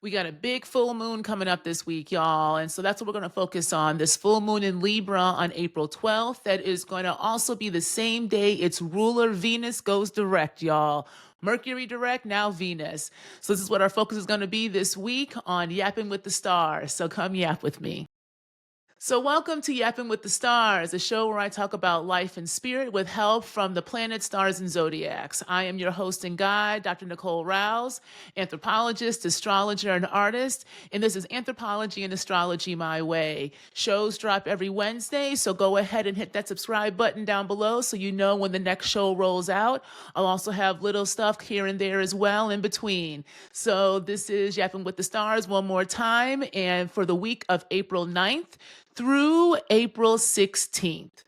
We got a big full moon coming up this week, y'all. And so that's what we're going to focus on, this full moon in Libra on April 12th. That is going to also be the same day its ruler Venus goes direct, y'all. Mercury direct, now Venus. So this is what our focus is going to be this week on Yapping with the Stars. So come yap with me. So, welcome to Yappin' with the Stars, a show where I talk about life and spirit with help from the planets, stars, and zodiacs. I am your host and guide, Dr. Nicole Rawls, anthropologist, astrologer, and artist. And this is Anthropology and Astrology My Way. Shows drop every Wednesday, so go ahead and hit that subscribe button down below so you know when the next show rolls out. I'll also have little stuff here and there as well in between. So, this is Yappin' with the Stars one more time, and for the week of April 9th through April 16th.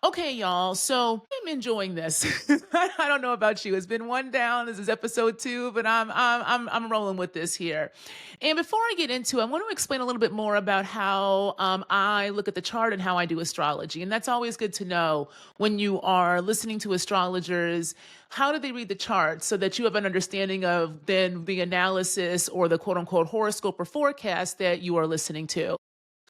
Okay, y'all. So I'm enjoying this. I don't know about you. It's been one down. This is episode 2, but I'm rolling with this here. And before I get into it, I want to explain a little bit more about how I look at the chart and how I do astrology. And that's always good to know when you are listening to astrologers. How do they read the chart so that you have an understanding of then the analysis or the quote unquote horoscope or forecast that you are listening to?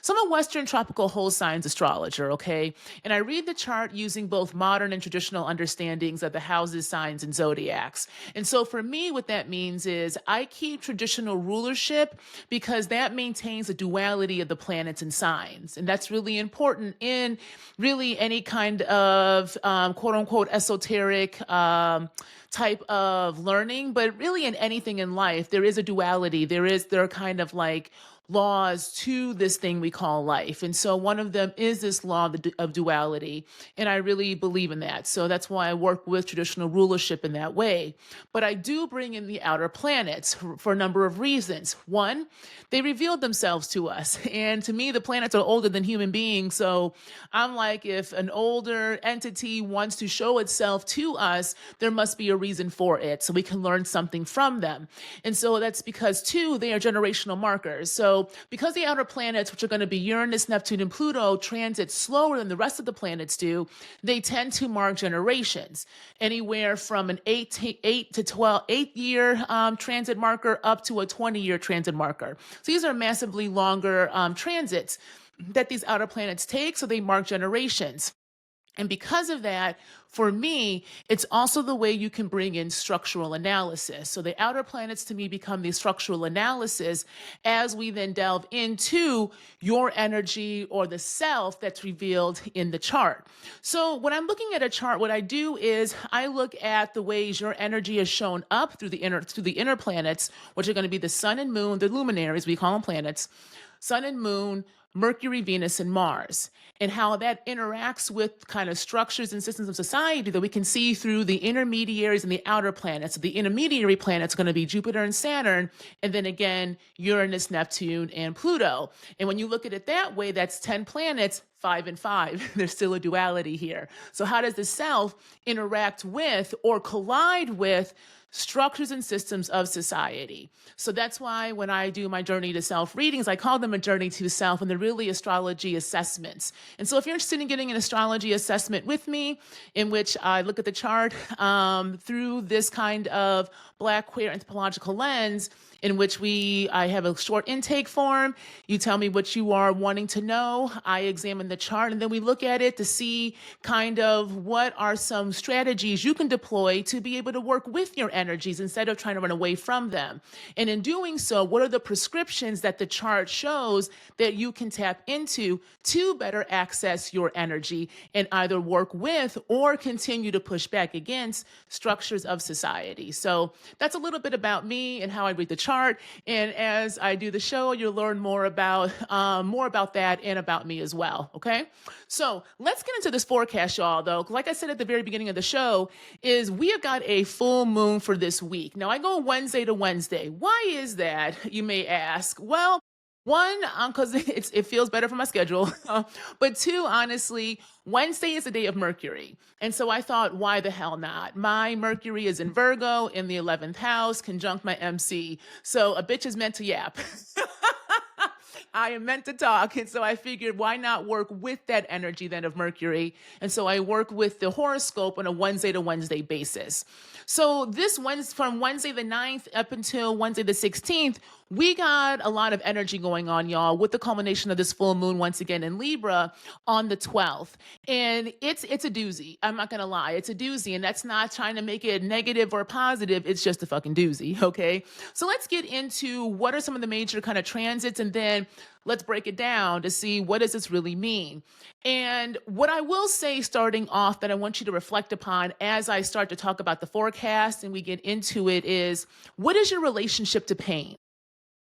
So I'm a Western tropical whole signs astrologer, okay? And I read the chart using both modern and traditional understandings of the houses, signs, and zodiacs. And so for me, what that means is I keep traditional rulership because that maintains the duality of the planets and signs. And that's really important in really any kind of quote unquote esoteric type of learning, but really in anything in life, there is a duality. There are kind of like laws to this thing we call life. And so one of them is this law of duality. And I really believe in that. So that's why I work with traditional rulership in that way. But I do bring in the outer planets for a number of reasons. One, they revealed themselves to us. And to me, the planets are older than human beings. So I'm like, if an older entity wants to show itself to us, there must be a reason for it. So we can learn something from them. And so that's because, two, they are generational markers. So because the outer planets, which are going to be Uranus, Neptune, and Pluto, transit slower than the rest of the planets do, they tend to mark generations, anywhere from an 8 year transit marker up to a 20-year transit marker. So these are massively longer transits that these outer planets take, so they mark generations. And because of that, for me, it's also the way you can bring in structural analysis. So the outer planets to me become the structural analysis as we then delve into your energy or the self that's revealed in the chart. So when I'm looking at a chart, what I do is I look at the ways your energy is shown up through the inner planets, which are going to be the sun and moon, the luminaries, we call them planets, sun and moon, Mercury, Venus, and Mars, and how that interacts with kind of structures and systems of society that we can see through the intermediaries and the outer planets. So the intermediary planets are going to be Jupiter and Saturn, and then again, Uranus, Neptune, and Pluto. And when you look at it that way, that's 10 planets, 5 and 5. There's still a duality here. So how does the self interact with or collide with structures and systems of society? So that's why when I do my journey to self readings, I call them a journey to self, and they're really astrology assessments. And so if you're interested in getting an astrology assessment with me, in which I look at the chart through this kind of Black queer anthropological lens, in which I have a short intake form. You tell me what you are wanting to know. I examine the chart, and then we look at it to see kind of what are some strategies you can deploy to be able to work with your energies instead of trying to run away from them. And in doing so, what are the prescriptions that the chart shows that you can tap into to better access your energy and either work with or continue to push back against structures of society? So that's a little bit about me and how I read the chart. And as I do the show, you'll learn more about that and about me as well. Okay. So let's get into this forecast, y'all, though. Like I said at the very beginning of the show, is we have got a full moon for this week. Now I go Wednesday to Wednesday. Why is that, you may ask? Well, one, because it feels better for my schedule. But two, honestly, Wednesday is the day of Mercury. And so I thought, why the hell not? My Mercury is in Virgo in the 11th house, conjunct my MC. So a bitch is meant to yap. I am meant to talk. And so I figured, why not work with that energy then of Mercury? And so I work with the horoscope on a Wednesday to Wednesday basis. So this Wednesday, from Wednesday the 9th up until Wednesday the 16th, we got a lot of energy going on, y'all, with the culmination of this full moon once again in Libra on the 12th. And it's a doozy. I'm not going to lie. It's a doozy. And that's not trying to make it negative or positive. It's just a fucking doozy. Okay. So let's get into what are some of the major kind of transits, and then let's break it down to see what does this really mean. And what I will say starting off that I want you to reflect upon as I start to talk about the forecast and we get into it is, what is your relationship to pain?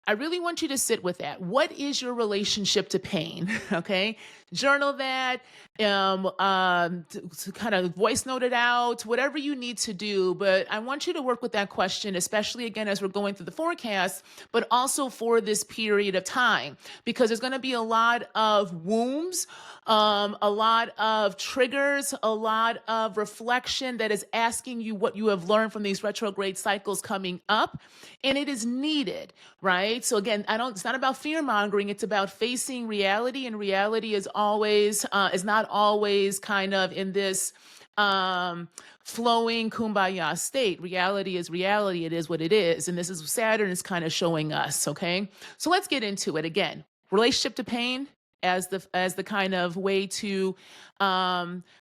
I really want you to sit with that. What is your relationship to pain? Okay. Journal that, to kind of voice note it out, whatever you need to do. But I want you to work with that question, especially again, as we're going through the forecast, but also for this period of time, because there's going to be a lot of wombs, a lot of triggers, a lot of reflection that is asking you what you have learned from these retrograde cycles coming up. And it is needed, right? So again, it's not about fear mongering. It's about facing reality, and reality is not always kind of in this flowing kumbaya state. Reality is reality. It is what it is. And this is Saturn is kind of showing us. Okay. So let's get into it again. Relationship to pain as the kind of way to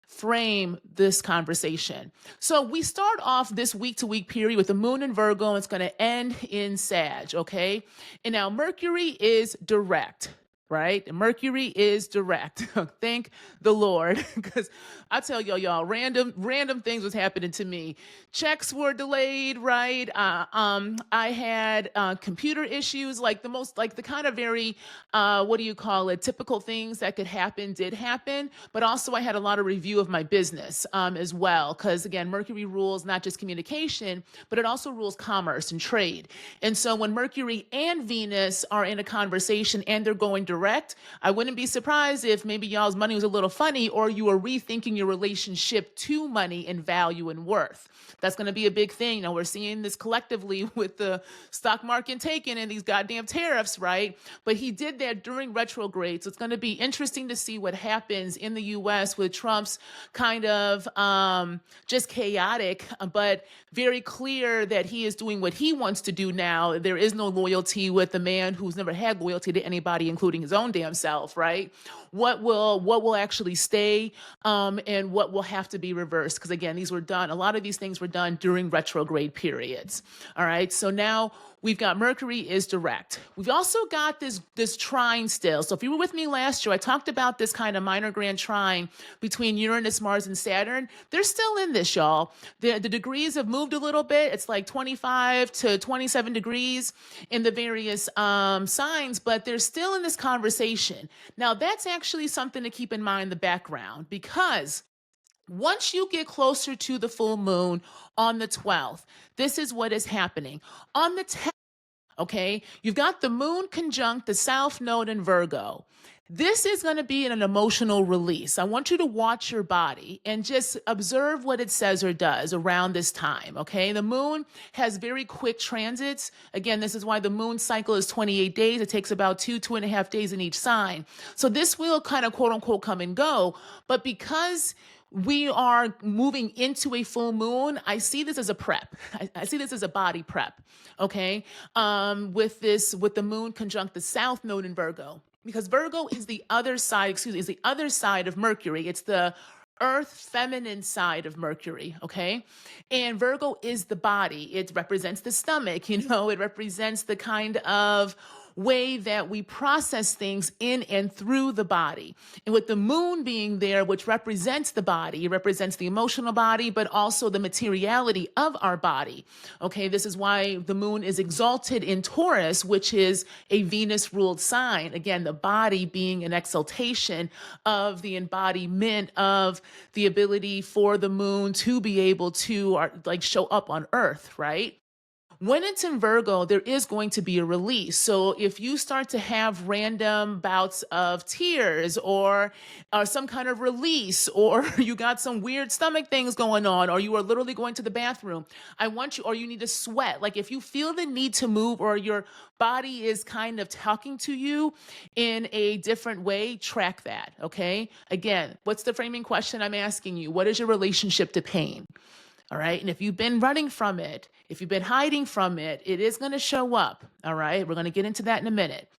frame this conversation. So we start off this week-to-week period with the moon in Virgo, and it's going to end in Sag, okay? And now Mercury is direct, right? Mercury is direct. Thank the Lord, because I tell y'all, random things was happening to me. Checks were delayed, right? I had computer issues, like the kind of very, typical things that could happen did happen. But also I had a lot of review of my business as well, because again, Mercury rules not just communication, but it also rules commerce and trade. And so when Mercury and Venus are in a conversation and they're going direct, I wouldn't be surprised if maybe y'all's money was a little funny, or you were rethinking your relationship to money and value and worth. That's going to be a big thing. We're seeing this collectively with the stock market taken and these goddamn tariffs, right? But he did that during retrograde. So it's going to be interesting to see what happens in the US with Trump's kind of just chaotic, but very clear that he is doing what he wants to do now. There is no loyalty with the man who's never had loyalty to anybody, including his own damn self, right? What will actually stay, and what will have to be reversed? Because again, a lot of these things were done during retrograde periods. All right. So now we've got Mercury is direct. We've also got this trine still. So if you were with me last year, I talked about this kind of minor grand trine between Uranus, Mars, and Saturn. They're still in this, y'all. The degrees have moved a little bit. It's like 25 to 27 degrees in the various signs, but they're still in this conversation. Now, that's actually something to keep in mind in the background, because once you get closer to the full moon on the 12th, this is what is happening. On the 10th, okay, you've got the moon conjunct the South Node in Virgo. This is going to be an emotional release. I want you to watch your body and just observe what it says or does around this time, okay? The moon has very quick transits. Again, this is why the moon cycle is 28 days. It takes about 2.5 days in each sign. So this will kind of quote unquote come and go. But because we are moving into a full moon, I see this as a prep. I see this as a body prep, okay? With the moon conjunct the South Node in Virgo. Because Virgo is the other side, is the other side of Mercury. It's the earth feminine side of Mercury, okay? And Virgo is the body. It represents the stomach, it represents the kind of way that we process things in and through the body. And with the moon being there, which represents the body, it represents the emotional body, but also the materiality of our body. Okay, this is why the moon is exalted in Taurus, which is a Venus-ruled sign. Again, the body being an exaltation of the embodiment of the ability for the moon to be able to show up on Earth, right? When it's in Virgo, there is going to be a release. So if you start to have random bouts of tears or some kind of release, or you got some weird stomach things going on, or you are literally going to the bathroom, or you need to sweat. Like if you feel the need to move, or your body is kind of talking to you in a different way, track that, okay? Again, what's the framing question I'm asking you? What is your relationship to pain? All right. And if you've been running from it, if you've been hiding from it, it is going to show up. All right. We're going to get into that in a minute.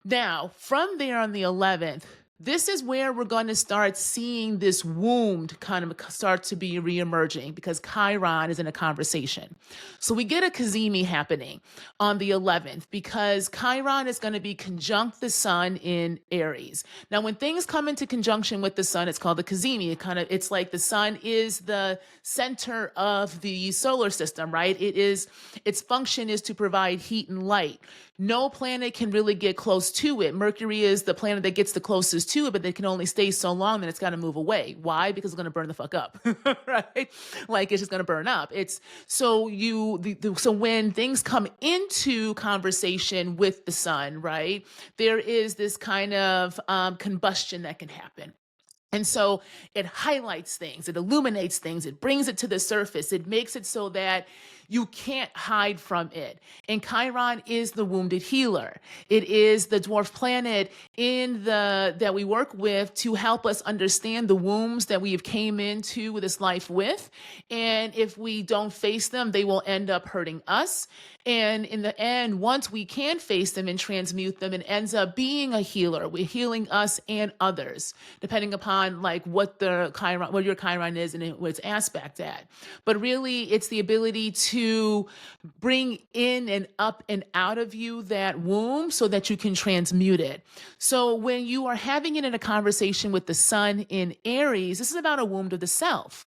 Now, from there on the 11th, this is where we're going to start seeing this wound kind of start to be reemerging because Chiron is in a conversation. So we get a Cazimi happening on the 11th because Chiron is going to be conjunct the sun in Aries. Now, when things come into conjunction with the sun, it's called the Cazimi. It's like the sun is the center of the solar system, right? Its function is to provide heat and light. No planet can really get close to it. Mercury is the planet that gets the closest to it, but they can only stay so long, then it's got to move away. Why? Because it's going to burn the fuck up, right? Like it's just going to burn up. So when things come into conversation with the sun, right, there is this kind of combustion that can happen. And so it highlights things, it illuminates things, it brings it to the surface, it makes it so that you can't hide from it. And Chiron is the wounded healer. It is the dwarf planet that we work with to help us understand the wounds that we have came into this life with. And if we don't face them, they will end up hurting us. And in the end, once we can face them and transmute them, it ends up being a healer. We're healing us and others, depending upon like what your Chiron is and what its aspect at. But really, it's the ability to bring in and up and out of you that womb so that you can transmute it. So when you are having it in a conversation with the sun in Aries, this is about a wound of the self.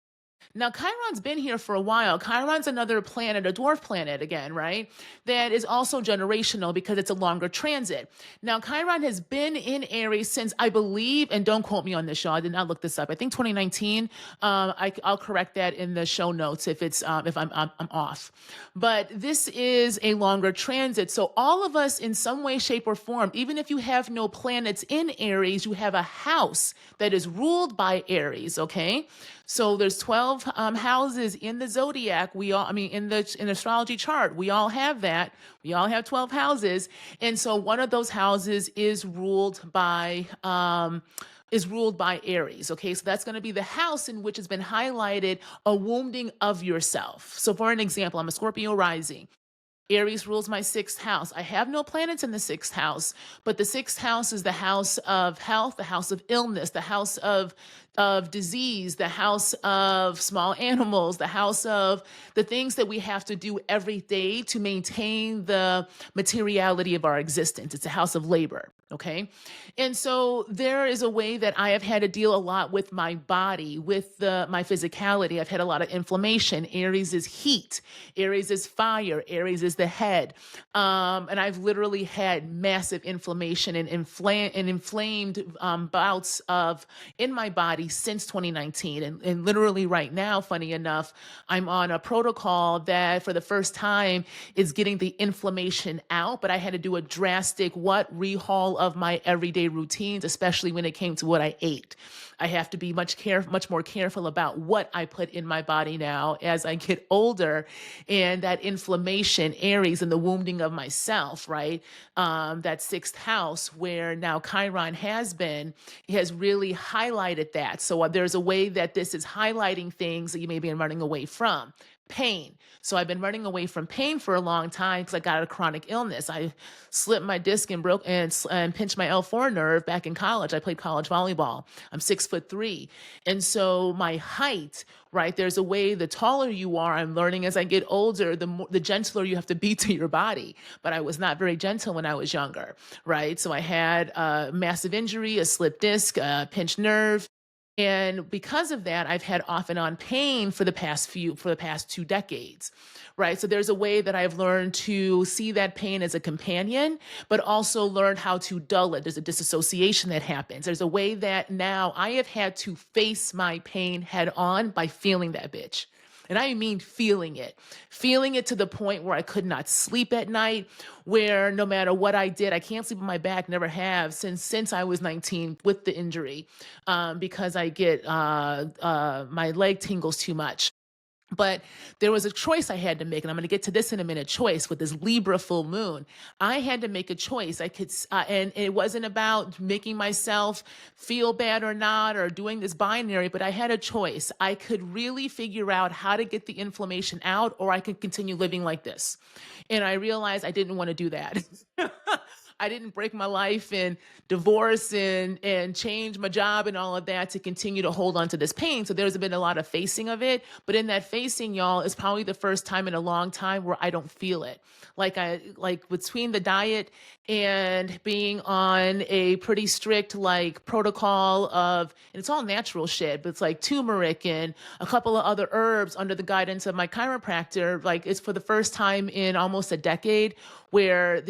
Now, Chiron's been here for a while. Chiron's another planet, a dwarf planet again, right? That is also generational because it's a longer transit. Now, Chiron has been in Aries since, I believe, and don't quote me on this, y'all. I did not look this up. I think 2019. I'll correct that in the show notes if I'm off. But this is a longer transit. So all of us in some way, shape, or form, even if you have no planets in Aries, you have a house that is ruled by Aries, okay? So there's 12 houses in the zodiac. In the astrology chart, we all have that. We all have 12 houses. And so one of those houses is ruled by Aries. Okay. So that's going to be the house in which has been highlighted a wounding of yourself. So for an example, I'm a Scorpio rising. Aries rules my 6th house. I have no planets in the 6th house, but the 6th house is the house of health, the house of illness, the house of disease, the house of small animals, the house of the things that we have to do every day to maintain the materiality of our existence. It's a house of labor. Okay. And so there is a way that I have had to deal a lot with my body, with my physicality. I've had a lot of inflammation. Aries is heat. Aries is fire. Aries is the head. And I've literally had massive inflammation and inflamed bouts in my body since 2019. And literally right now, funny enough, I'm on a protocol that for the first time is getting the inflammation out, but I had to do a drastic rehaul of my everyday routines, especially when it came to what I ate. I have to be much more careful about what I put in my body now as I get older, and that inflammation, Aries, and the wounding of myself, right? That 6th house where now Chiron has really highlighted that. So there's a way that this is highlighting things that you may be running away from. Pain. So I've been running away from pain for a long time because I got a chronic illness. I slipped my disc and broke and pinched my L4 nerve back in college. I played college volleyball. I'm 6'3". And so my height, right, there's a way the taller you are, I'm learning as I get older, the gentler you have to be to your body. But I was not very gentle when I was younger, right? So I had a massive injury, a slipped disc, a pinched nerve. And because of that, I've had off and on pain for the past 2 decades, right? So there's a way that I've learned to see that pain as a companion, but also learn how to dull it. There's a disassociation that happens. There's a way that now I have had to face my pain head on by feeling that bitch. And I mean feeling it to the point where I could not sleep at night, where no matter what I did, I can't sleep on my back, never have since I was 19 with the injury, because I get my leg tingles too much. But there was a choice I had to make, and I'm going to get to this in a minute. Choice with this Libra full moon, I had to make a choice. I could, and it wasn't about making myself feel bad or not, or doing this binary. But I had a choice. I could really figure out how to get the inflammation out, or I could continue living like this. And I realized I didn't want to do that. I didn't break my life and divorce and change my job and all of that to continue to hold on to this pain. So there's been a lot of facing of it. But in that facing, y'all, is probably the first time in a long time where I don't feel it. Like between the diet and being on a pretty strict like protocol of, and it's all natural shit, but it's like turmeric and a couple of other herbs under the guidance of my chiropractor. Like it's for the first time in almost a decade where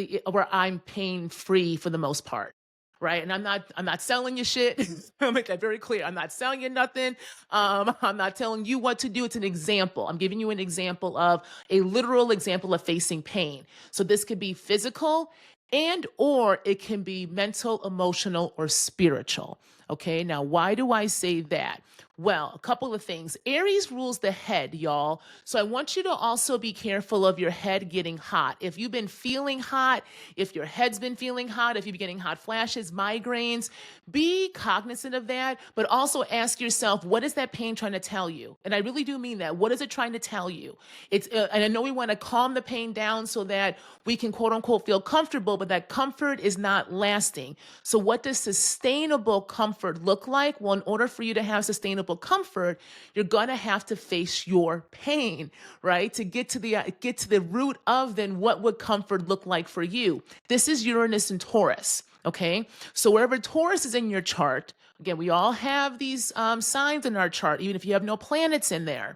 I'm pain free for the most part. Right. And I'm not selling you shit. I'll make that very clear. I'm not selling you nothing. I'm not telling you what to do. It's an example. I'm giving you an example of a literal example of facing pain. So this could be physical and or it can be mental, emotional, or spiritual. Okay. Now, why do I say that? Well, a couple of things. Aries rules the head, y'all. So I want you to also be careful of your head getting hot. If you've been feeling hot, if your head's been feeling hot, if you've been getting hot flashes, migraines, be cognizant of that, but also ask yourself, what is that pain trying to tell you? And I really do mean that. What is it trying to tell you? And I know we want to calm the pain down so that we can quote unquote feel comfortable, but that comfort is not lasting. So what does sustainable comfort look like? Well, in order for you to have sustainable comfort, you're going to have to face your pain, right? To get to the root of then what would comfort look like for you. This is Uranus and Taurus. Okay. So wherever Taurus is in your chart, again, we all have these signs in our chart, even if you have no planets in there,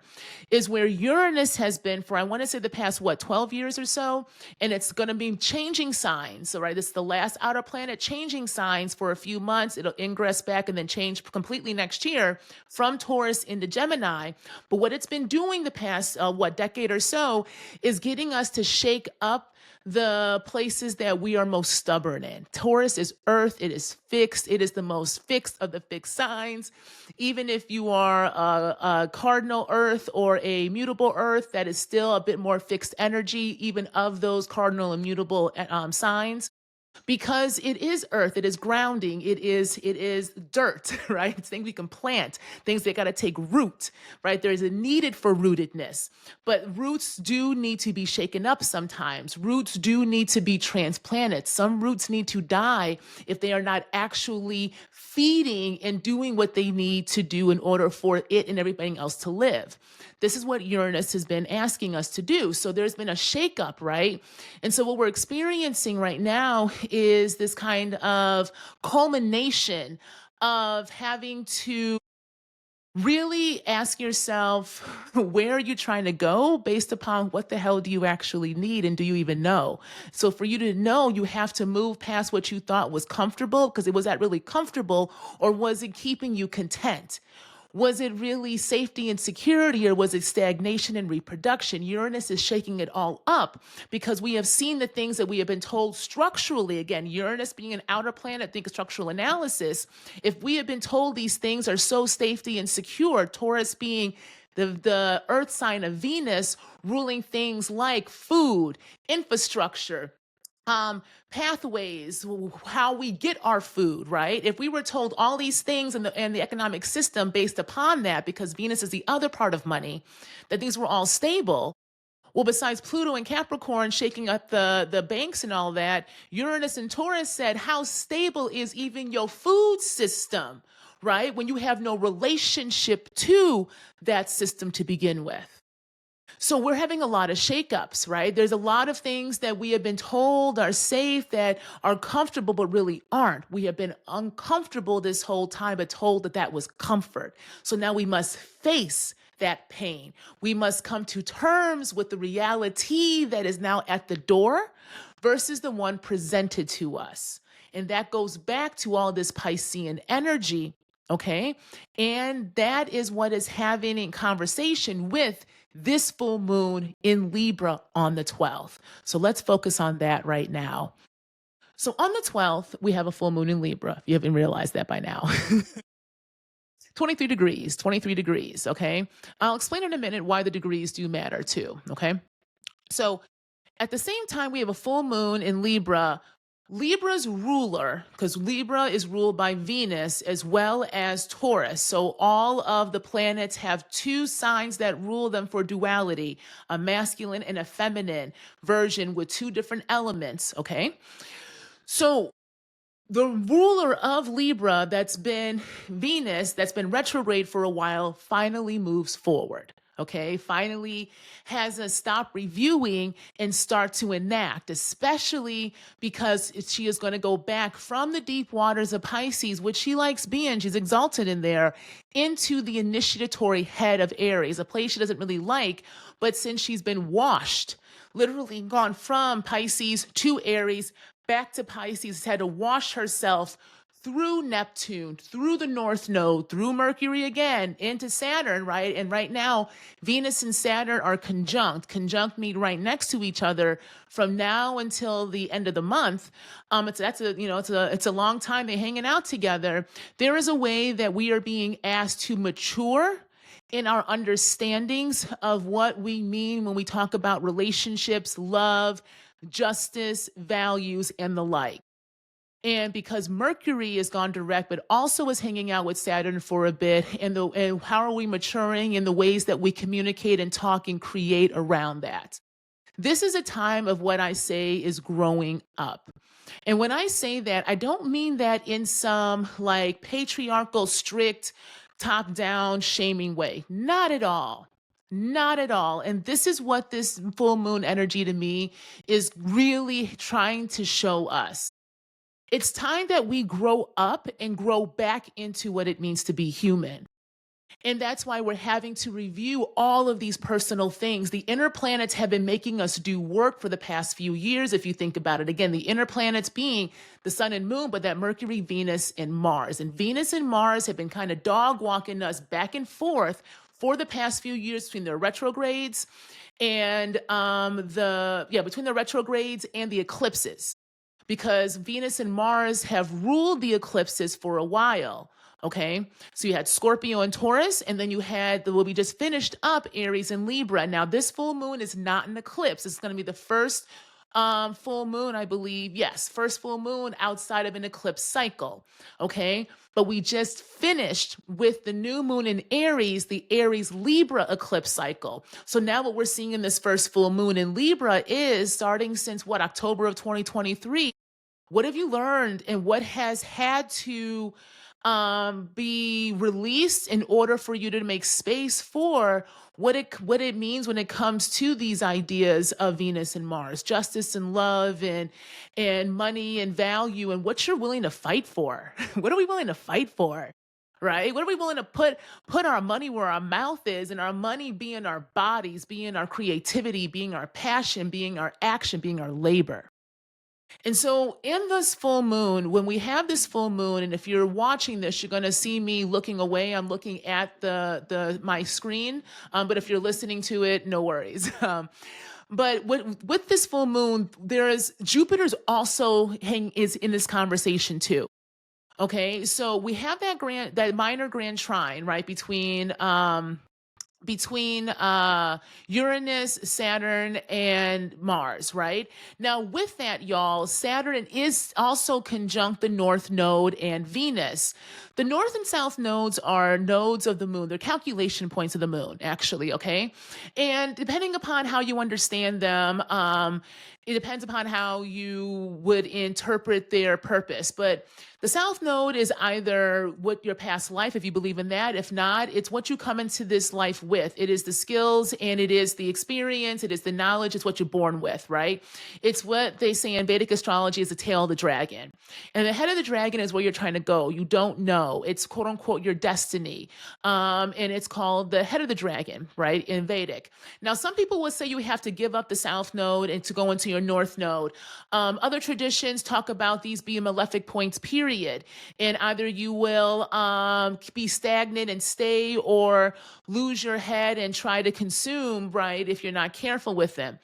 is where Uranus has been for, I want to say the past, 12 years or so. And it's going to be changing signs. So, right, this is the last outer planet changing signs for a few months. It'll ingress back and then change completely next year from Taurus into Gemini. But what it's been doing the past, decade or so is getting us to shake up the places that we are most stubborn in. Taurus is earth. It is fixed. It is the most fixed of the fixed signs. Even if you are a cardinal earth or a mutable earth, that is still a bit more fixed energy, even of those cardinal and mutable signs. Because it is earth, it is grounding, it is dirt, right? It's things we can plant, things that got to take root, right? There is a needed for rootedness, but roots do need to be shaken up sometimes. Roots do need to be transplanted. Some roots need to die if they are not actually feeding and doing what they need to do in order for it and everything else to live. This is what Uranus has been asking us to do. So there's been a shakeup, right? And so what we're experiencing right now is this kind of culmination of having to really ask yourself, where are you trying to go based upon what the hell do you actually need and do you even know? So for you to know, you have to move past what you thought was comfortable, because was that really comfortable, or was it keeping you content? Was it really safety and security, or was it stagnation and reproduction? Uranus is shaking it all up because we have seen the things that we have been told structurally. Again, Uranus being an outer planet, think of structural analysis. If we have been told these things are so safety and secure, Taurus being the earth sign of Venus, ruling things like food, infrastructure, pathways, how we get our food, right? If we were told all these things in the economic system based upon that, because Venus is the other part of money, that these were all stable. Well, besides Pluto and Capricorn shaking up the banks and all that, Uranus and Taurus said, how stable is even your food system, right? When you have no relationship to that system to begin with. So we're having a lot of shakeups, right? There's a lot of things that we have been told are safe, that are comfortable, but really aren't. We have been uncomfortable this whole time, but told that that was comfort. So now we must face that pain. We must come to terms with the reality that is now at the door versus the one presented to us. And that goes back to all this Piscean energy, okay? And that is what is having in conversation with this full moon in Libra on the 12th. So let's focus on that right now. So on the 12th, we have a full moon in Libra, if you haven't realized that by now. 23 degrees, 23 degrees. Okay. I'll explain in a minute why the degrees do matter too. Okay. So at the same time, we have a full moon in Libra. Libra's ruler, because Libra is ruled by Venus as well as Taurus. So all of the planets have two signs that rule them for duality, a masculine and a feminine version with two different elements. Okay. So the ruler of Libra, that's been Venus, that's been retrograde for a while, finally moves forward. Okay, finally has us stop reviewing and start to enact, especially because she is going to go back from the deep waters of Pisces, which she likes being, she's exalted in there, into the initiatory head of Aries, a place she doesn't really like. But since she's been washed, literally gone from Pisces to Aries, back to Pisces, had to wash herself through Neptune, through the North Node, through Mercury again, into Saturn, right? And right now, Venus and Saturn are conjunct. Conjunct mean right next to each other from now until the end of the month. It's a long time they're hanging out together. There is a way that we are being asked to mature in our understandings of what we mean when we talk about relationships, love, justice, values, and the like. And because Mercury has gone direct, but also is hanging out with Saturn for a bit, and how are we maturing in the ways that we communicate and talk and create around that? This is a time of what I say is growing up. And when I say that, I don't mean that in some like patriarchal, strict, top down, shaming way. Not at all. Not at all. And this is what this full moon energy to me is really trying to show us. It's time that we grow up and grow back into what it means to be human. And that's why we're having to review all of these personal things. The inner planets have been making us do work for the past few years. If you think about it, again, the inner planets being the sun and moon, but that Mercury, Venus, and Mars. And Venus and Mars have been kind of dog walking us back and forth for the past few years between the retrogrades and between the retrogrades and the eclipses, because Venus and Mars have ruled the eclipses for a while. Okay, so you had Scorpio and Taurus, and then you had we just finished up Aries and Libra. Now, this full moon is not an eclipse. It's going to be the first full moon, I believe. Yes, first full moon outside of an eclipse cycle. Okay, but we just finished with the new moon in Aries, the Aries Libra eclipse cycle. So now what we're seeing in this first full moon in Libra is starting since October of 2023. What have you learned, and what has had to be released in order for you to make space for what it means when it comes to these ideas of Venus and Mars, justice and love, and money and value, and what you're willing to fight for? What are we willing to fight for? Right? What are we willing to put our money where our mouth is, and our money being our bodies, being our creativity, being our passion, being our action, being our labor? And so in this full moon, when we have this full moon, and if you're watching this, you're going to see me looking away. I'm looking at my screen. But if you're listening to it, no worries. But with this full moon, Jupiter's also is in this conversation too. Okay, so we have that minor grand trine, right, between Uranus, Saturn, and Mars, right? Now, with that, y'all, Saturn is also conjunct the North Node and Venus. The North and South nodes are nodes of the moon. They're calculation points of the moon, actually, okay? And depending upon how you understand them, it depends upon how you would interpret their purpose. But the South Node is either what your past life, if you believe in that. If not, it's what you come into this life with. It is the skills, and it is the experience, it is the knowledge, it's what you're born with, right? It's what they say in Vedic astrology is the tail of the dragon. And the head of the dragon is where you're trying to go. You don't know. It's quote unquote your destiny. And it's called the head of the dragon, right, in Vedic. Now, some people will say you have to give up the South Node and to go into your North Node. Other traditions talk about these being malefic points, period. And either you will be stagnant and stay, or lose your head and try to consume, right, if you're not careful with them.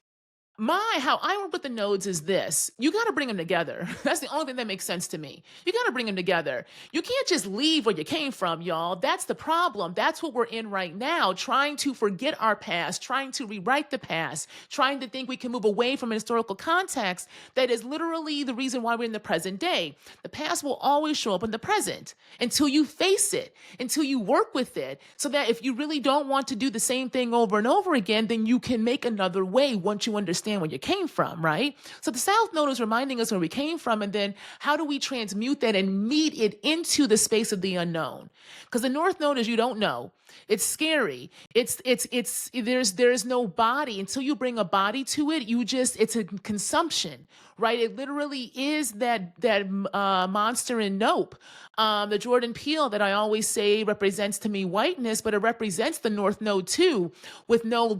How I work with the nodes is this. You got to bring them together. That's the only thing that makes sense to me. You got to bring them together. You can't just leave where you came from, y'all. That's the problem. That's what we're in right now, trying to forget our past, trying to rewrite the past, trying to think we can move away from a historical context that is literally the reason why we're in the present day. The past will always show up in the present until you face it, until you work with it, so that if you really don't want to do the same thing over and over again, then you can make another way once you understand where you came from, right? So the South Node is reminding us where we came from, and then how do we transmute that and meet it into the space of the unknown? Because the North Node, as you don't know, it's scary. There's no body until you bring a body to it. It's a consumption, right? It literally is that monster in Nope. The Jordan Peele that I always say represents to me whiteness, but it represents the North Node too, with no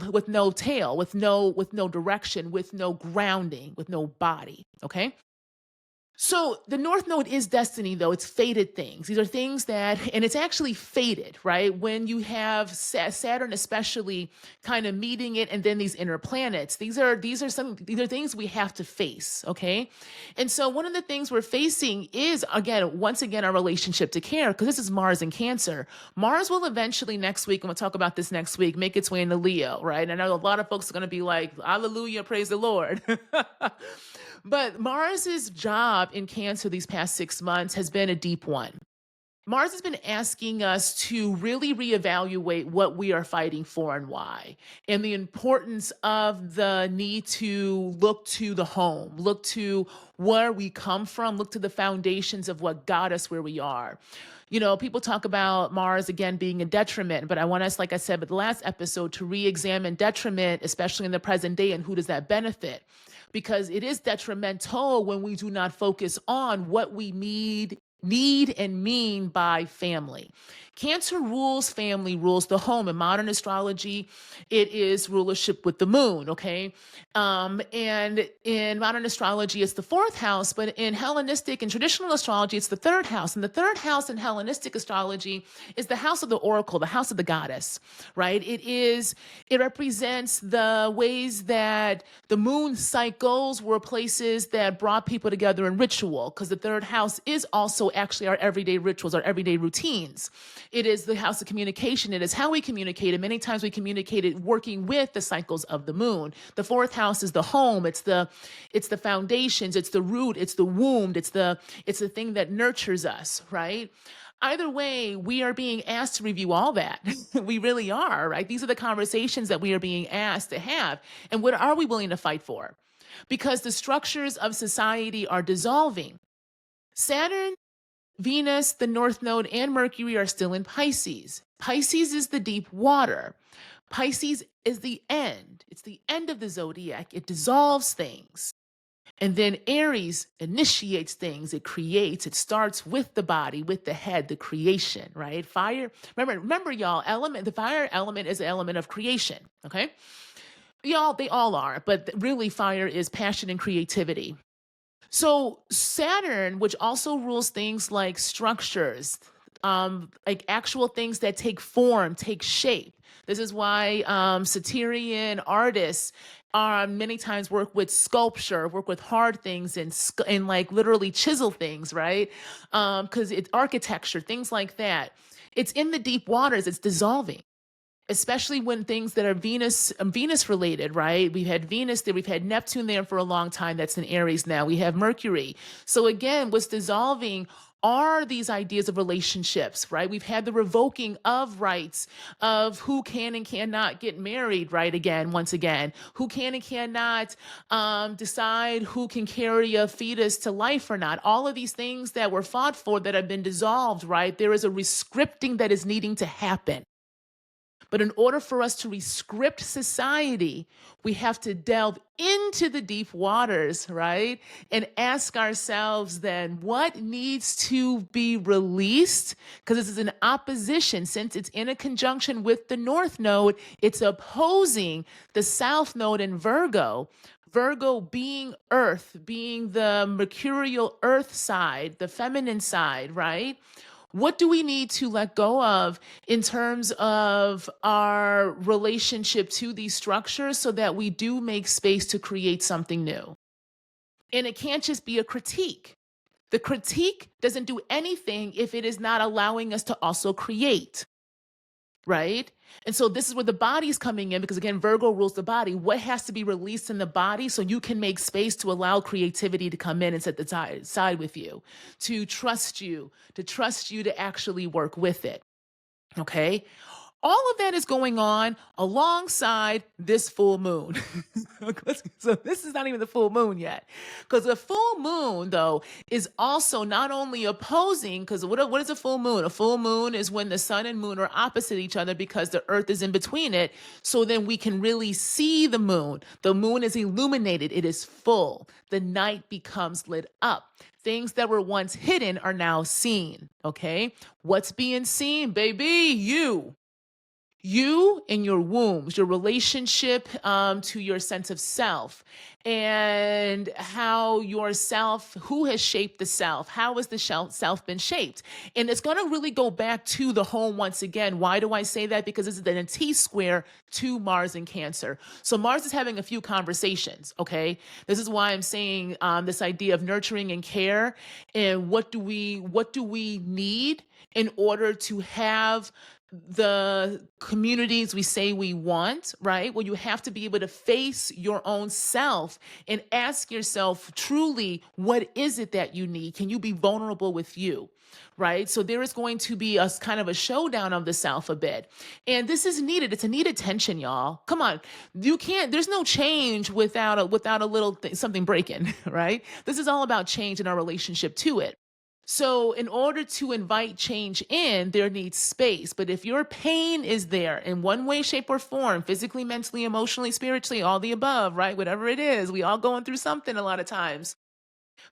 tail, with no direction, with no grounding, with no body. Okay. So the North Node is destiny, though. It's fated things. These are things that, and it's actually fated, right? When you have Saturn, especially, kind of meeting it, and then these inner planets. These are things we have to face, okay? And so one of the things we're facing is, once again, our relationship to care, because this is Mars in Cancer. Mars will eventually next week, and we'll talk about this next week, make its way into Leo, right? And I know a lot of folks are going to be like, "Hallelujah, praise the Lord." But Mars's job in Cancer these past 6 months has been a deep one. Mars has been asking us to really reevaluate what we are fighting for and why, and the importance of the need to look to the home, look to where we come from, look to the foundations of what got us where we are. You know, people talk about Mars again being a detriment, but I want us, like I said, with the last episode, to re-examine detriment, especially in the present day, and who does that benefit? Because it is detrimental when we do not focus on what we need and mean by family. Cancer rules family, rules the home. In modern astrology, it is rulership with the moon, okay? And in modern astrology, it's the fourth house, but in Hellenistic and traditional astrology, it's the third house. And the third house in Hellenistic astrology is the house of the oracle, the house of the goddess, right? It represents the ways that the moon cycles were places that brought people together in ritual, because the third house is also actually our everyday rituals, our everyday routines. It is the house of communication. It is how we communicate. And many times we communicated working with the cycles of the moon. The fourth house is the home. It's the foundations. It's the root. It's the womb. It's the thing that nurtures us, right? Either way, we are being asked to review all that. We really are, right? These are the conversations that we are being asked to have. And what are we willing to fight for? Because the structures of society are dissolving. Saturn, Venus, the North Node, and Mercury are still in Pisces. Pisces is the deep water. Pisces is the end. It's the end of the zodiac. It dissolves things. And then Aries initiates things. It creates. It starts with the body, with the head, the creation, right? Fire. Remember, y'all, the fire element is an element of creation, okay? Y'all, they all are, but really fire is passion and creativity. So Saturn, which also rules things like structures, like actual things that take form, take shape. This is why Satyrian artists many times work with sculpture, work with hard things and like literally chisel things, right? Because it's architecture, things like that. It's in the deep waters, it's dissolving. Especially when things that are Venus related, right? We've had Venus there, we've had Neptune there for a long time. That's in Aries now. We have Mercury. So again, what's dissolving are these ideas of relationships, right? We've had the revoking of rights of who can and cannot get married, right? Once again, who can and cannot decide who can carry a fetus to life or not. All of these things that were fought for that have been dissolved, right? There is a rescripting that is needing to happen. But in order for us to rescript society, we have to delve into the deep waters, right? And ask ourselves then, what needs to be released? Because this is an opposition. Since it's in a conjunction with the North Node, it's opposing the South Node in Virgo. Virgo being Earth, being the mercurial Earth side, the feminine side, right? What do we need to let go of in terms of our relationship to these structures so that we do make space to create something new? And it can't just be a critique. The critique doesn't do anything if it is not allowing us to also create, right? And so this is where the body's coming in, because again, Virgo rules the body. What has to be released in the body so you can make space to allow creativity to come in and set the side with you, to trust you, to actually work with it. Okay. All of that is going on alongside this full moon. So this is not even the full moon yet. Because the full moon, though, is also not only opposing, because what is a full moon? A full moon is when the sun and moon are opposite each other because the earth is in between it. So then we can really see the moon. The moon is illuminated. It is full. The night becomes lit up. Things that were once hidden are now seen. Okay. What's being seen, baby? You and your wombs, your relationship to your sense of self, and how yourself, who has shaped the self, how has the self been shaped? And it's going to really go back to the home once again. Why do I say that? Because this is in a T-square to Mars in Cancer. So Mars is having a few conversations, okay? This is why I'm saying this idea of nurturing and care, and what do we need in order to have the communities we say we want, right? Well, you have to be able to face your own self and ask yourself truly, what is it that you need? Can you be vulnerable with you? Right. So there is going to be a kind of a showdown of the self a bit. And this is needed. It's a needed tension, y'all. Come on. There's no change without a little something breaking, right? This is all about change in our relationship to it. So in order to invite change in, there needs space. But if your pain is there in one way, shape, or form, physically, mentally, emotionally, spiritually, all the above, right? Whatever it is, we all going through something a lot of times.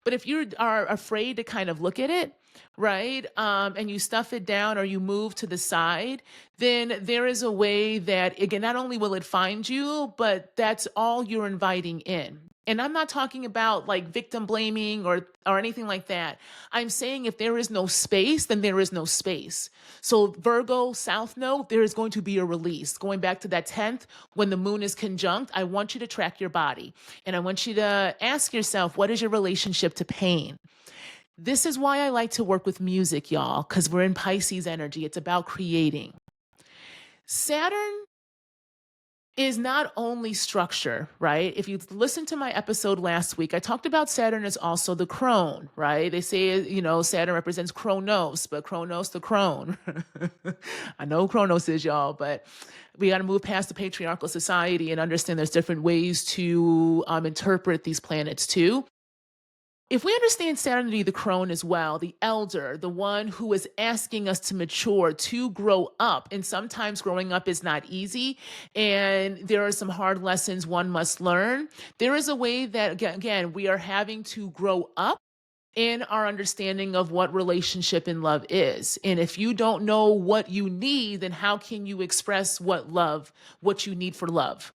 But if you are afraid to kind of look at it, right, and you stuff it down or you move to the side, then there is a way that, again, not only will it find you, but that's all you're inviting in. And I'm not talking about like victim blaming or anything like that. I'm saying if there is no space, then there is no space. So Virgo, South Node, there is going to be a release. Going back to that 10th, when the moon is conjunct, I want you to track your body. And I want you to ask yourself, what is your relationship to pain? This is why I like to work with music, y'all, because we're in Pisces energy. It's about creating. Saturn is not only structure, right? If you listen to my episode last week, I talked about Saturn as also the crone, right? They say, Saturn represents Kronos, but Kronos the crone. I know Kronos is, y'all, but we got to move past the patriarchal society and understand there's different ways to interpret these planets too. If we understand Saturn to be the crone as well, the elder, the one who is asking us to mature, to grow up, and sometimes growing up is not easy, and there are some hard lessons one must learn, there is a way that, again, we are having to grow up in our understanding of what relationship and love is. And if you don't know what you need, then how can you express what you need for love?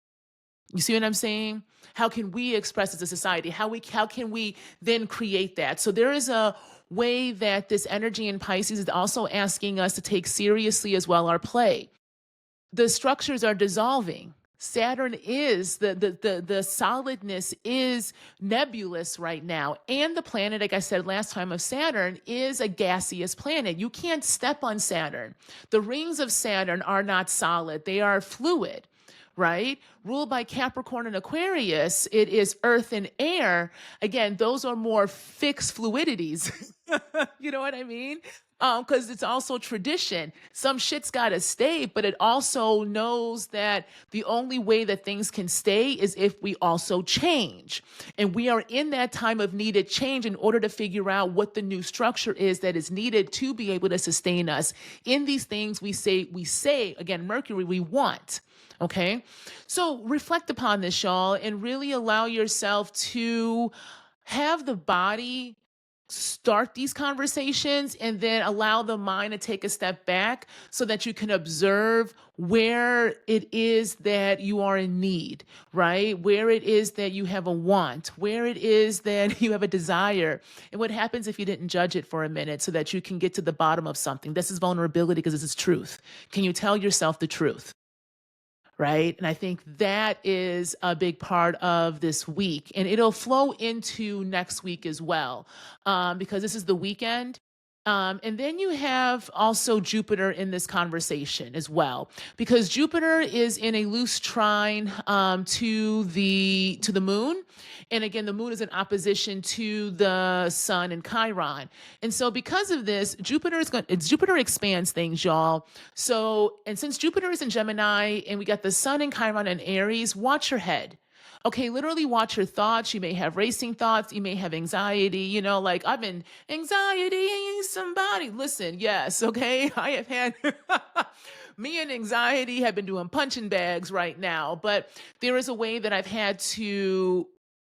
You see what I'm saying? How can we express as a society? How can we then create that? So there is a way that this energy in Pisces is also asking us to take seriously as well our play. The structures are dissolving. Saturn is the solidness is nebulous right now. And the planet, like I said last time, of Saturn is a gaseous planet. You can't step on Saturn. The rings of Saturn are not solid. They are fluid. Right? Ruled by Capricorn and Aquarius, it is earth and air. Again, those are more fixed fluidities. You know what I mean? Because it's also tradition. Some shit's got to stay, but it also knows that the only way that things can stay is if we also change. And we are in that time of needed change in order to figure out what the new structure is that is needed to be able to sustain us in these things we say, again, Mercury, we want. Okay, so reflect upon this, y'all, and really allow yourself to have the body start these conversations and then allow the mind to take a step back so that you can observe where it is that you are in need, right? Where it is that you have a want, where it is that you have a desire, and what happens if you didn't judge it for a minute so that you can get to the bottom of something. This is vulnerability because this is truth. Can you tell yourself the truth? Right. And I think that is a big part of this week. And it'll flow into next week as well, because this is the weekend. And then you have also Jupiter in this conversation as well, because Jupiter is in a loose trine to the moon, and again, the moon is in opposition to the sun and Chiron, and so because of this, Jupiter expands things, y'all. So, and since Jupiter is in Gemini, and we got the sun and Chiron in Aries, watch your head. Okay, literally watch your thoughts. You may have racing thoughts. You may have anxiety. You know, like I've been anxiety somebody. Listen, yes, okay. I have had me and anxiety have been doing punching bags right now, but there is a way that I've had to,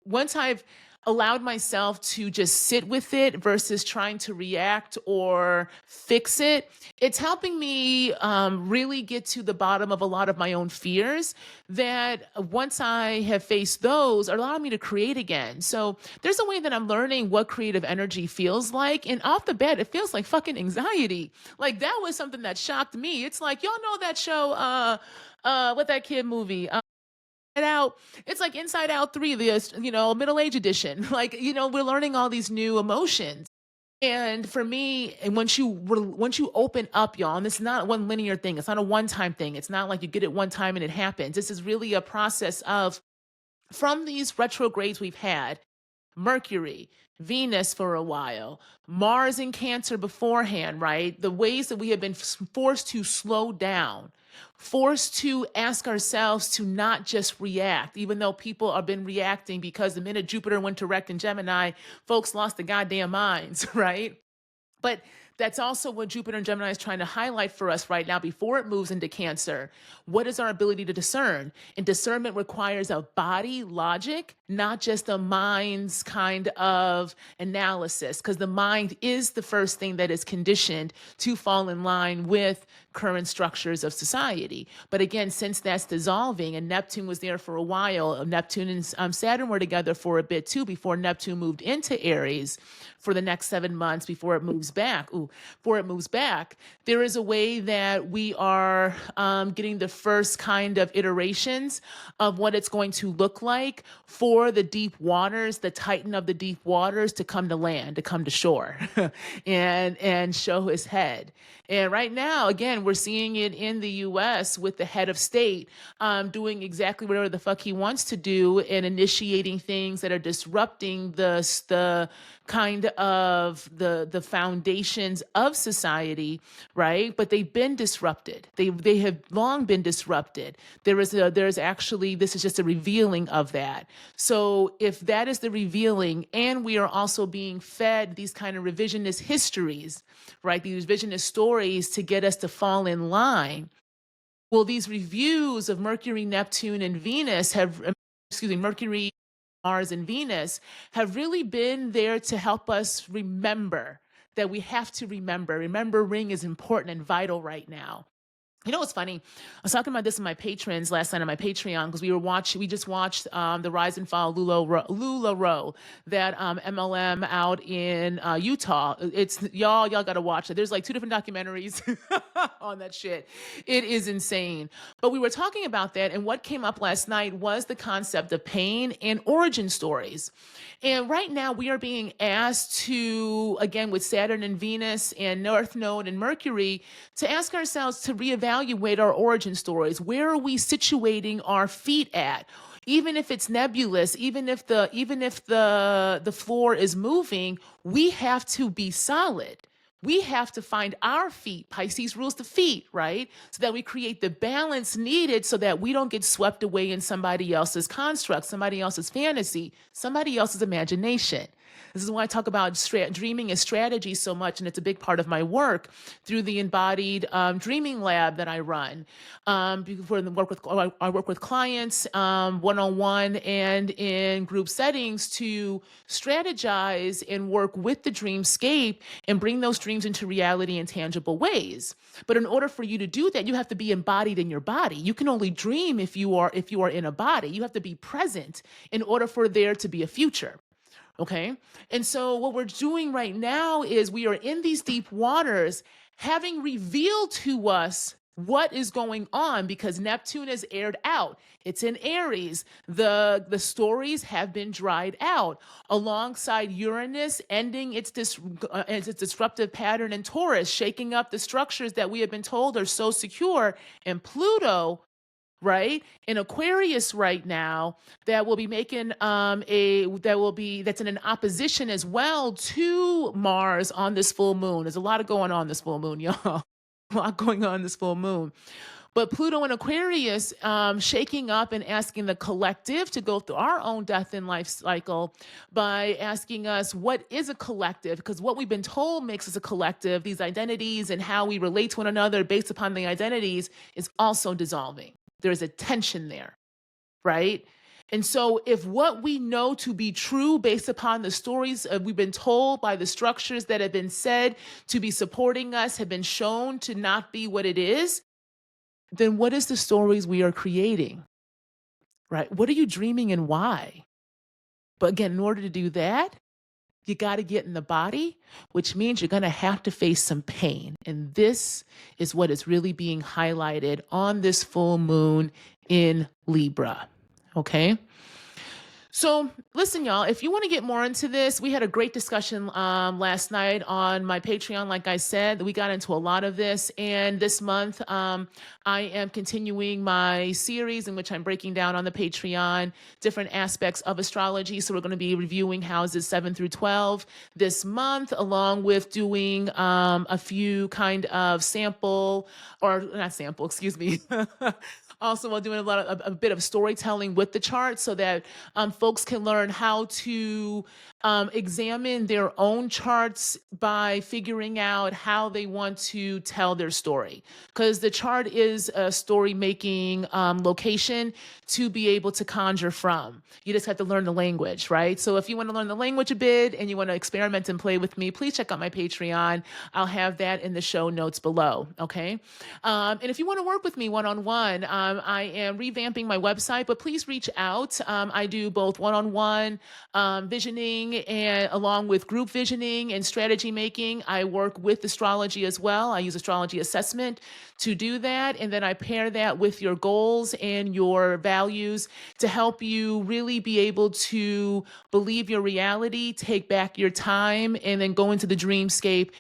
once I've allowed myself to just sit with it versus trying to react or fix it, it's helping me really get to the bottom of a lot of my own fears that once I have faced those are allowing me to create again. So there's a way that I'm learning what creative energy feels like. And off the bat, it feels like fucking anxiety. Like that was something that shocked me. It's like, y'all know that show, what that kid movie? Out, it's like Inside Out 3, the middle age edition. Like, we're learning all these new emotions. And for me, and once you open up, y'all, and this is not one linear thing, it's not a one-time thing. It's not like you get it one time and it happens. This is really a process of, from these retrogrades we've had, Mercury, Venus for a while, Mars in Cancer beforehand, right? The ways that we have been forced to slow down, forced to ask ourselves to not just react, even though people have been reacting, because the minute Jupiter went direct in Gemini, folks lost their goddamn minds, right? But that's also what Jupiter and Gemini is trying to highlight for us right now before it moves into Cancer. What is our ability to discern? And discernment requires a body logic, not just a mind's kind of analysis, because the mind is the first thing that is conditioned to fall in line with current structures of society. But again, since that's dissolving, and Neptune was there for a while, Neptune and Saturn were together for a bit too before Neptune moved into Aries for the next 7 months before it moves back. There is a way that we are getting the first kind of iterations of what it's going to look like for the deep waters, the Titan of the deep waters, to come to land, to come to shore, and show his head. And right now, again, we're seeing it in the U.S. with the head of state doing exactly whatever the fuck he wants to do and initiating things that are disrupting the kind of the foundations of society, right? But they've been disrupted. They have long been disrupted. There's actually, this is just a revealing of that. So if that is the revealing, and we are also being fed these kind of revisionist histories, right? These revisionist stories to get us to fall in line. Well, these reviews of Mercury, Neptune, and Venus Mercury, Mars, and Venus have really been there to help us remember that we have to remember. Remembering is important and vital right now. You know what's funny? I was talking about this with my patrons last night on my Patreon, because we just watched the Rise and Fall of LuLaRoe, that MLM out in Utah. It's y'all got to watch it. There's like 2 different documentaries on that shit. It is insane. But we were talking about that, and what came up last night was the concept of pain and origin stories. And right now we are being asked to, again, with Saturn and Venus and North Node and Mercury, to ask ourselves to reevaluate our origin stories. Where are we situating our feet at? Even if it's nebulous, even if the floor is moving, we have to be solid. We have to find our feet. Pisces rules the feet, right? So that we create the balance needed so that we don't get swept away in somebody else's construct, somebody else's fantasy, somebody else's imagination. This is why I talk about dreaming as strategy so much, and it's a big part of my work through the embodied dreaming lab that I run. Before I work with clients one-on-one and in group settings to strategize and work with the dreamscape and bring those dreams into reality in tangible ways. But in order for you to do that, you have to be embodied in your body. You can only dream if you are in a body. You have to be present in order for there to be a future. Okay. And so what we're doing right now is we are in these deep waters, having revealed to us what is going on because Neptune is aired out. It's in Aries. The stories have been dried out alongside Uranus ending its disruptive pattern in Taurus, shaking up the structures that we have been told are so secure, and Pluto, right, in Aquarius right now, that will be making that's in an opposition as well to Mars on this full moon. There's a lot of going on this full moon, y'all. A lot going on this full moon. But Pluto in Aquarius shaking up and asking the collective to go through our own death and life cycle by asking us, what is a collective? Because what we've been told makes us a collective, these identities and how we relate to one another based upon the identities, is also dissolving. There's a tension there, right? And so if what we know to be true based upon the stories we've been told by the structures that have been said to be supporting us have been shown to not be what it is, then what is the stories we are creating, right? What are you dreaming and why? But again, in order to do that, you got to get in the body, which means you're going to have to face some pain. And this is what is really being highlighted on this full moon in Libra. Okay. So listen, y'all, if you want to get more into this, we had a great discussion last night on my Patreon. Like I said, we got into a lot of this. And this month, I am continuing my series in which I'm breaking down on the Patreon different aspects of astrology. So we're going to be reviewing houses 7 through 12 this month, along with doing a few kind of Also, while doing a bit of storytelling with the chart so that folks can learn how to examine their own charts by figuring out how they want to tell their story. Because the chart is a story-making location to be able to conjure from. You just have to learn the language, right? So if you want to learn the language a bit and you want to experiment and play with me, please check out my Patreon. I'll have that in the show notes below, okay? And if you want to work with me one-on-one, I am revamping my website, but please reach out. I do both one-on-one visioning and along with group visioning and strategy making. I work with astrology as well. I use astrology assessment to do that. And then I pair that with your goals and your values to help you really be able to believe your reality, take back your time, and then go into the dreamscape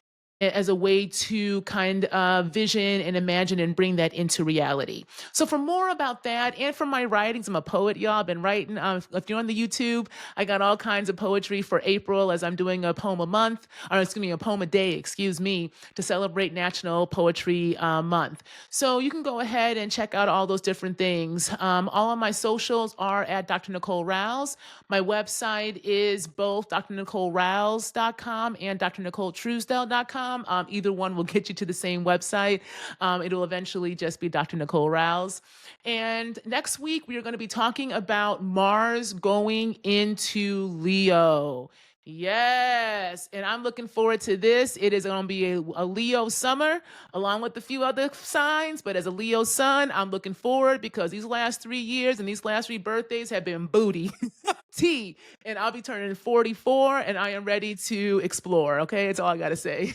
as a way to kind of vision and imagine and bring that into reality. So for more about that and from my writings, I'm a poet, y'all. I've been writing. If you're on the YouTube, I got all kinds of poetry for April as I'm doing a poem a month, or excuse me, a poem a day, to celebrate National Poetry Month. So you can go ahead and check out all those different things. All of my socials are at Dr. Nicole Rawls. My website is both drnicolerawls.com and drnicoletruesdale.com. Either one will get you to the same website. It'll eventually just be Dr. Nicole Rawls. And next week, we are going to be talking about Mars going into Leo. Yes. And I'm looking forward to this. It is going to be a Leo summer along with a few other signs. But as a Leo sun, I'm looking forward because these last 3 years and these last 3 birthdays have been booty. Tea. And I'll be turning 44 and I am ready to explore. Okay. That's all I got to say.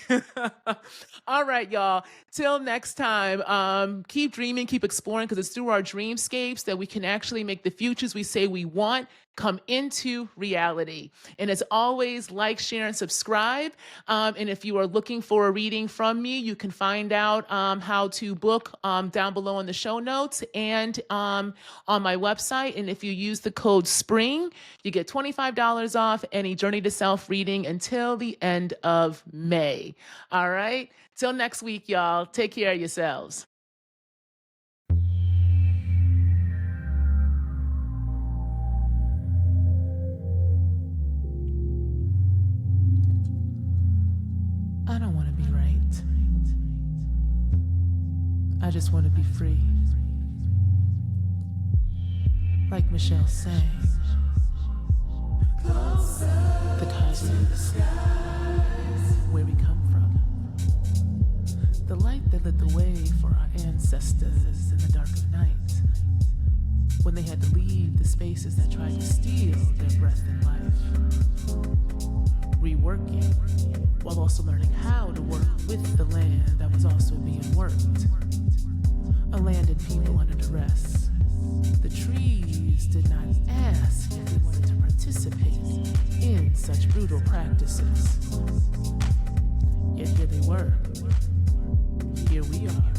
All right, y'all. Till next time, keep dreaming, keep exploring, because it's through our dreamscapes that we can actually make the futures we say we want come into reality. And as always, like, share, and subscribe. And if you are looking for a reading from me, you can find out how to book down below in the show notes and on my website. And if you use the code SPRING, you get $25 off any Journey to Self reading until the end of May. All right. Till next week, y'all. Take care of yourselves. I just want to be free. Like Michelle sang. The Pisces, where we come from. The light that lit the way for our ancestors in the dark of night, when they had to leave the spaces that tried to steal their breath and life. Reworking, while also learning how to work with the land that was also being worked. A land and people under duress. The trees did not ask if they wanted to participate in such brutal practices. Yet here they were. Here we are.